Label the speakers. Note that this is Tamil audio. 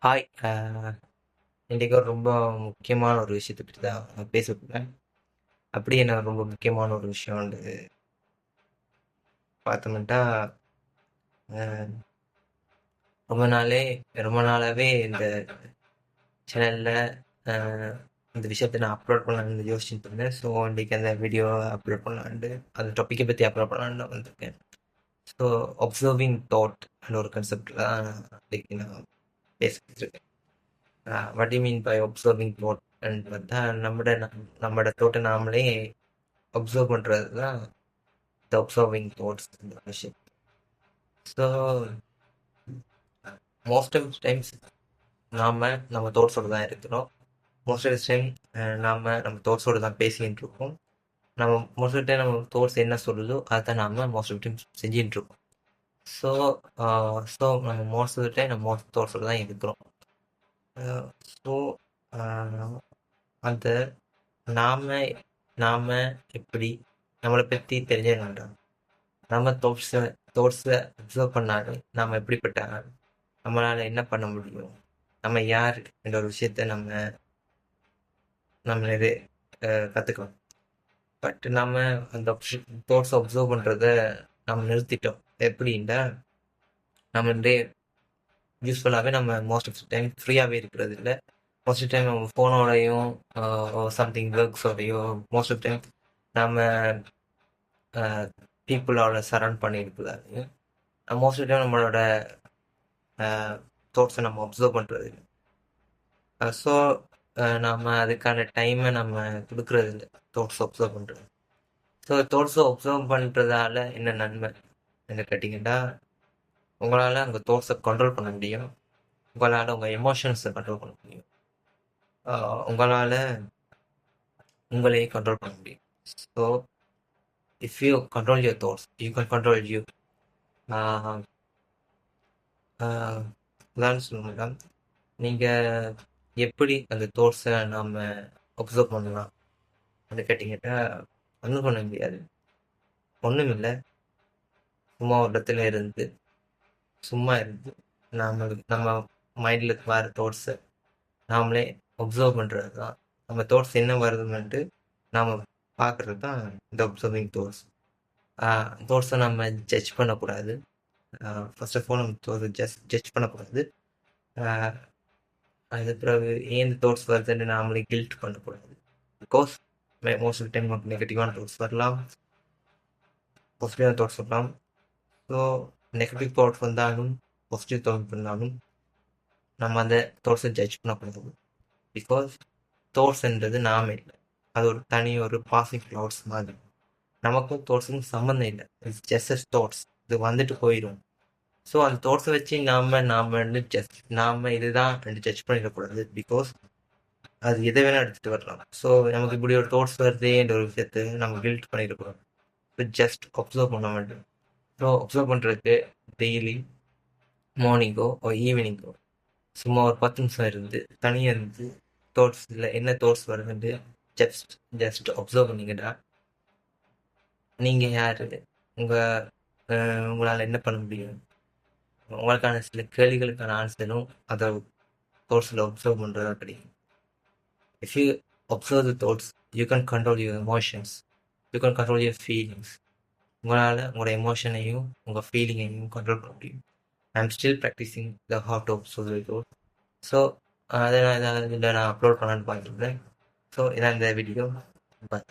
Speaker 1: ஹாய். இன்றைக்கி ஒரு ரொம்ப முக்கியமான ஒரு விஷயத்தை பற்றி தான் பேச போகிறேன். அப்படி என்ன ரொம்ப முக்கியமான ஒரு விஷயம் வந்து பார்த்தோம்னா, அஹ், ரொம்ப நாளாகவே இந்த சேனலில் இந்த விஷயத்தை நான் அப்லோட் பண்ணலான்னு யோசிச்சுட்டு இருந்தேன். ஸோ இன்றைக்கி அந்த வீடியோ அப்லோட் பண்ணலான்ட்டு அந்த டாப்பிக்கை பற்றி அப்லோட் பண்ணலான்னு வந்திருக்கேன். ஸோ அப்சர்விங் தாட் அந்த ஒரு கான்செப்டில் தான் இன்றைக்கி நான் பேசிக்கிட்டு இருக்கேன். What you mean by observing thought and பார்த்தா நம்மளோட தோட்டை நாமளே அப்சர்வ் பண்ணுறது தான் த அப்சர்விங் தாட்ஸ் இந்த விஷயம். ஸோ மோஸ்ட் ஆஃப் டைம்ஸ் நம்ம தாட்ஸோடு தான் இருக்கிறோம். மோஸ்ட் ஆஃப் டைம் நம்ம தாட்ஸோடு தான் பேசிக்கிட்டு இருக்கோம். நம்ம மோஸ்ட் ஆஃப் டைம் நம்ம தாட்ஸ் என்ன சொல்லுதோ அதை தான் நாம் மோஸ்ட் ஆஃப் டைம் செஞ்சுட்டு இருக்கோம். ஸோ ஸோ நம்ம மோஸ்ட் ஆஃப் டைம் நம்ம மோஸ்ட் தாட்ஸோடு தான் இருக்கிறோம். ஸோ அந்த நாம் நாம் எப்படி நம்மளை பற்றி தெரிஞ்சுக்கணும். நம்ம தோட்ஸை அப்சர்வ் பண்ணாலே நாம் எப்படிப்பட்ட ஆள், நம்மளால் என்ன பண்ண முடியும், நம்ம யார் என்ற ஒரு விஷயத்த நம்ம நிறைய கற்றுக்கலாம். பட் நம்ம அந்த தோட்ஸை அப்சர்வ் பண்ணுறத நம்ம நிறுத்திட்டோம். எப்படின்னா நம்ம நிறைய யூஸ்ஃபுல்லாகவே நம்ம மோஸ்ட் ஆஃப் டைம் ஃப்ரீயாகவே இருக்கிறது இல்லை. மோஸ்ட் ஆஃப் டைம் நம்ம ஃபோனோடையும் சம்திங் ஒர்க்ஸோடையோ மோஸ்ட் ஆஃப் டைம் நம்ம பீப்புளோட சரௌண்ட் பண்ணியிருக்கிறதாலையும் மோஸ்ட் ஆஃப் டைம் நம்மளோட தாட்ஸை நம்ம அப்சர்வ் பண்ணுறது. ஸோ நம்ம அதுக்கான டைமை நம்ம கொடுக்கறது இல்லை தாட்ஸ் அப்சர்வ் பண்ணுறது. ஸோ தாட்ஸை அப்சர்வ் பண்ணுறதால என்ன நன்மை என்ன கேட்டிங்கன்னா, உங்களால் உங்கள் தாட்ஸை கண்ட்ரோல் பண்ண முடியும். உங்களால் உங்கள் எமோஷன்ஸை கண்ட்ரோல் பண்ண முடியும். உங்களால் உங்களையே கண்ட்ரோல் பண்ண முடியும். So if you control your thoughts you can control you. உதாரணம் சொல்லுங்க, நீங்கள் எப்படி அந்த தாட்ஸை நாம் அப்சர்வ் பண்ணலாம் அப்படின்னு கேட்டிங்கன்னா, ஒன்றும் பண்ண முடியாது. ஒன்றும் இல்லை, சும்மா ஒரு இடத்துல இருந்து நம்ம மைண்டில் வர தாட்ஸை நாமளே அப்சர்வ் பண்ணுறது தான். நம்ம தாட்ஸ் என்ன வருதுன்ட்டு நாம் பார்க்குறது தான் இந்த அப்சர்விங் தாட்ஸ். தாட்ஸை நம்ம ஜட்ஜ் பண்ணக்கூடாது. ஃபர்ஸ்ட் ஆஃப் ஆல் நம்ம தாட்ஸை ஜட்ஜ் பண்ணக்கூடாது. அது பிறகு ஏன் இந்த தாட்ஸ் வருதுன்னு நாமளே கில்ட் பண்ணக்கூடாது. பிகாஸ் மோஸ்ட் ஆஃப் டைம் நமக்கு நெகட்டிவான தாட்ஸ் வரலாம், பாசிட்டிவான தாட்ஸ் வரலாம். ஸோ நெகட்டிவ் தாட்ஸ் வந்தாலும் பாசிட்டிவ் தாட்ஸ் வந்தாலும் நம்ம அந்த தாட்ஸை ஜட்ஜ் பண்ணக்கூடாது. பிகாஸ் தாட்ஸ்ன்றது நாம இல்லை, அது ஒரு தனி ஒரு பாசிங் கிளவுட்ஸ் மாதிரி. நமக்கும் தாட்ஸுக்கும் சம்மந்தம் இல்லை, இட்ஸ் ஜஸ்ட் தாட்ஸ், இது வந்துட்டு போயிடும். ஸோ அந்த தாட்ஸை வச்சு நாம் இதுதான் ஜட்ஜ் பண்ணிடக்கூடாது. பிகாஸ் அது எதை வேணால் எடுத்துகிட்டு வரலாம். ஸோ நமக்கு இப்படி ஒரு தாட்ஸ் வருதுன்ற ஒரு விஷயத்தை நம்ம கில்ட் பண்ணிடக்கூடாது. ஜஸ்ட் அப்சர்வ் பண்ண வேண்டும். ஸோ அப்சர்வ் பண்ணுறதுக்கு டெய்லி மார்னிங்கோ ஈவினிங்கோ சும்மா ஒரு 10 நிமிஷம் இருந்து தனியாக இருந்து தாட்ஸில் என்ன தாட்ஸ் வருதுன்ட்டு ஜஸ்ட் ஜஸ்ட் அப்சர்வ் பண்ணிக்கிட்டா நீங்கள் யார், உங்களால் என்ன பண்ண முடியும், உங்களுக்கான சில கேள்விகளுக்கான ஆன்சரும் அதை தாட்ஸில் அப்சர்வ் பண்ணுறதா கிடைக்கும். If you observe the thoughts you can control your emotions, you can control your feelings. உங்களால் உங்களோட எமோஷனையும் உங்கள் ஃபீலிங்கையும் கண்ட்ரோல் பண்ண முடியும். I am still practising the how to observe the thoughts. So அதை நான் இதில் அப்லோட் பண்ணலான்னு பார்த்துருந்தேன். ஸோ இதான் இந்த வீடியோ. பாய்.